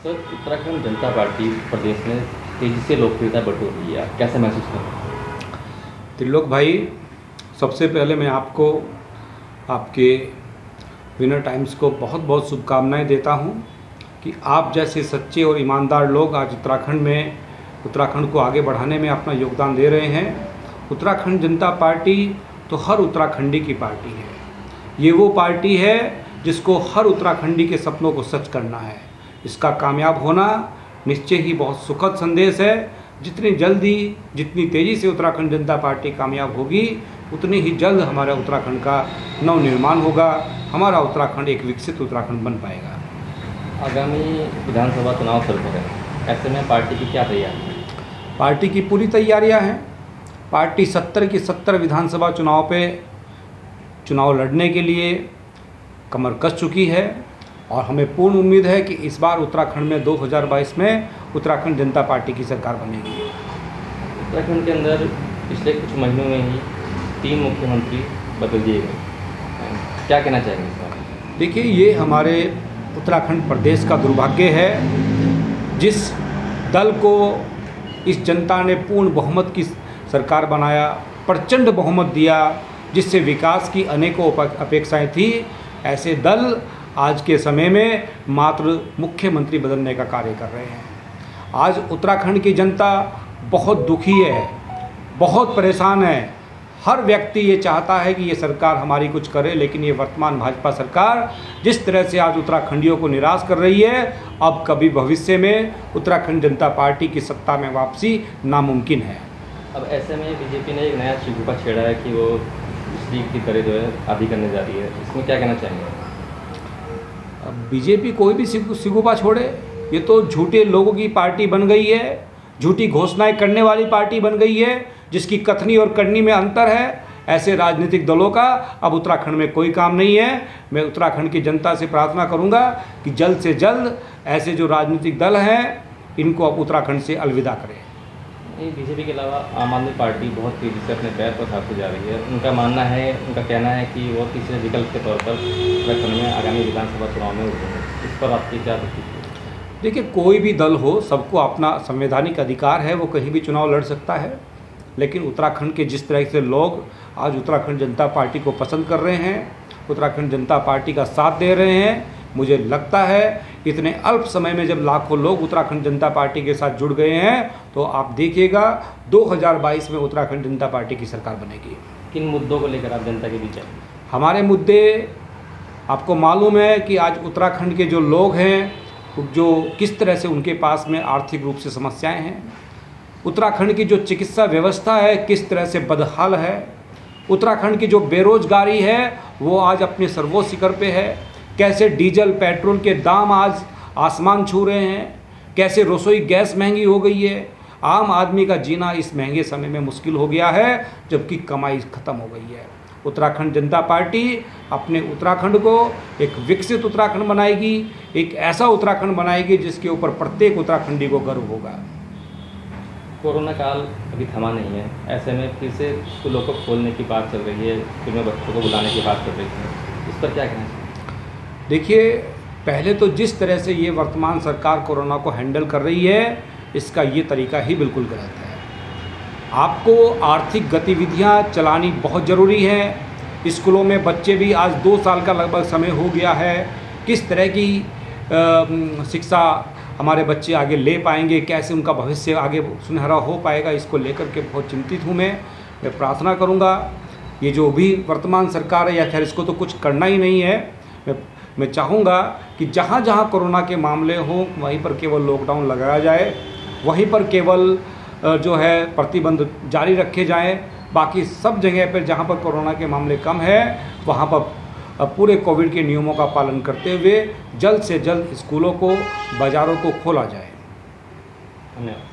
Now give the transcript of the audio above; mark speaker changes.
Speaker 1: तो उत्तराखंड जनता पार्टी प्रदेश में तेजी से लोकप्रियता बटोर रही है, आप कैसे महसूस कर रहे हैं?
Speaker 2: त्रिलोक भाई, सबसे पहले मैं आपको आपके विनर टाइम्स को बहुत बहुत शुभकामनाएं देता हूं कि आप जैसे सच्चे और ईमानदार लोग आज उत्तराखंड को आगे बढ़ाने में अपना योगदान दे रहे हैं। उत्तराखंड जनता पार्टी तो हर उत्तराखंडी की पार्टी है। ये वो पार्टी है जिसको हर उत्तराखंडी के सपनों को सच करना है। इसका कामयाब होना निश्चय ही बहुत सुखद संदेश है। जितनी जल्दी, जितनी तेज़ी से उत्तराखंड जनता पार्टी कामयाब होगी, उतनी ही जल्द हमारा उत्तराखंड का नवनिर्माण होगा। हमारा उत्तराखंड एक विकसित उत्तराखंड बन पाएगा।
Speaker 1: आगामी विधानसभा चुनाव चल रहे हैं, ऐसे में पार्टी की क्या तैयारी है?
Speaker 2: पार्टी की पूरी तैयारियां हैं। पार्टी 70 की 70 विधानसभा चुनाव लड़ने के लिए कमर कस चुकी है और हमें पूर्ण उम्मीद है कि इस बार उत्तराखंड में 2022 में उत्तराखंड जनता पार्टी की सरकार बनेगी।
Speaker 1: उत्तराखंड के अंदर पिछले कुछ महीनों में ही 3 मुख्यमंत्री बदल दिए गए, क्या कहना चाहेंगे इस बारे में?
Speaker 2: देखिए, ये हमारे उत्तराखंड प्रदेश का दुर्भाग्य है। जिस दल को इस जनता ने पूर्ण बहुमत की सरकार बनाया, प्रचंड बहुमत दिया, जिससे विकास की अनेकों अपेक्षाएं थी, ऐसे दल आज के समय में मात्र मुख्यमंत्री बदलने का कार्य कर रहे हैं। आज उत्तराखंड की जनता बहुत दुखी है, बहुत परेशान है। हर व्यक्ति ये चाहता है कि ये सरकार हमारी कुछ करे, लेकिन ये वर्तमान भाजपा सरकार जिस तरह से आज उत्तराखंडियों को निराश कर रही है, अब कभी भविष्य में उत्तराखंड जनता पार्टी की सत्ता में वापसी नामुमकिन है।
Speaker 1: अब ऐसे में बीजेपी ने एक नया शिकूपा छेड़ा है कि वो बिजली की दरें जो है आधी करने जा रही है, इसमें क्या कहना चाहेंगे?
Speaker 2: अब बीजेपी कोई भी सिगुपा छोड़े, ये तो झूठे लोगों की पार्टी बन गई है, झूठी घोषणाएं करने वाली पार्टी बन गई है, जिसकी कथनी और करनी में अंतर है। ऐसे राजनीतिक दलों का अब उत्तराखंड में कोई काम नहीं है। मैं उत्तराखंड की जनता से प्रार्थना करूंगा कि जल्द से जल्द ऐसे जो राजनीतिक दल हैं, इनको अब उत्तराखंड से अलविदा करें।
Speaker 1: बीजेपी के अलावा आम आदमी पार्टी बहुत तेज़ी से अपने पैर पर उठाती जा रही है। उनका कहना है कि वो तीसरे विकल्प के तौर पर उत्तराखंड में आगामी विधानसभा चुनाव में उतरेंगे। इस पर आपकी क्या प्रतिक्रिया?
Speaker 2: देखिए, कोई भी दल हो, सबको अपना संवैधानिक अधिकार है, वो कहीं भी चुनाव लड़ सकता है। लेकिन उत्तराखंड के जिस तरह से लोग आज उत्तराखंड जनता पार्टी को पसंद कर रहे हैं, उत्तराखंड जनता पार्टी का साथ दे रहे हैं, मुझे लगता है इतने अल्प समय में जब लाखों लोग उत्तराखंड जनता पार्टी के साथ जुड़ गए हैं, तो आप देखिएगा 2022 में उत्तराखंड जनता पार्टी की सरकार बनेगी।
Speaker 1: किन मुद्दों को लेकर आप जनता के बीच आए?
Speaker 2: हमारे मुद्दे, आपको मालूम है कि आज उत्तराखंड के जो लोग हैं, जो किस तरह से उनके पास में आर्थिक रूप से समस्याएं हैं। उत्तराखंड की जो चिकित्सा व्यवस्था है किस तरह से बदहाल है। उत्तराखंड की जो बेरोजगारी है वो आज अपने सर्वोच्च शिखर पे है। कैसे डीजल पेट्रोल के दाम आज आसमान छू रहे हैं, कैसे रसोई गैस महंगी हो गई है। आम आदमी का जीना इस महंगे समय में मुश्किल हो गया है, जबकि कमाई ख़त्म हो गई है। उत्तराखंड जनता पार्टी अपने उत्तराखंड को एक विकसित उत्तराखंड बनाएगी, एक ऐसा उत्तराखंड बनाएगी जिसके ऊपर प्रत्येक उत्तराखंडी को गर्व होगा।
Speaker 1: कोरोना काल अभी थमा नहीं है, ऐसे में फिर से स्कूलों को खोलने की बात चल रही है, स्कूल में बच्चों को बुलाने की बात चल रही है, इस पर क्या कहना चाहिए?
Speaker 2: देखिए, पहले तो जिस तरह से ये वर्तमान सरकार कोरोना को हैंडल कर रही है, इसका ये तरीका ही बिल्कुल गलत है। आपको आर्थिक गतिविधियां चलानी बहुत ज़रूरी है। स्कूलों में बच्चे भी आज 2 साल का लगभग समय हो गया है, किस तरह की शिक्षा हमारे बच्चे आगे ले पाएंगे, कैसे उनका भविष्य आगे सुनहरा हो पाएगा, इसको लेकर के बहुत चिंतित हूँ। मैं प्रार्थना करूँगा ये जो भी वर्तमान सरकार है, या खैर इसको तो कुछ करना ही नहीं है। मैं चाहूँगा कि जहाँ जहाँ कोरोना के मामले हों वहीं पर केवल लॉकडाउन लगाया जाए, वहीं पर केवल जो है प्रतिबंध जारी रखे जाएं। बाकी सब जगह पर जहाँ पर कोरोना के मामले कम है, वहाँ पर पूरे कोविड के नियमों का पालन करते हुए जल्द से जल्द स्कूलों को, बाज़ारों को खोला जाए।
Speaker 1: धन्यवाद।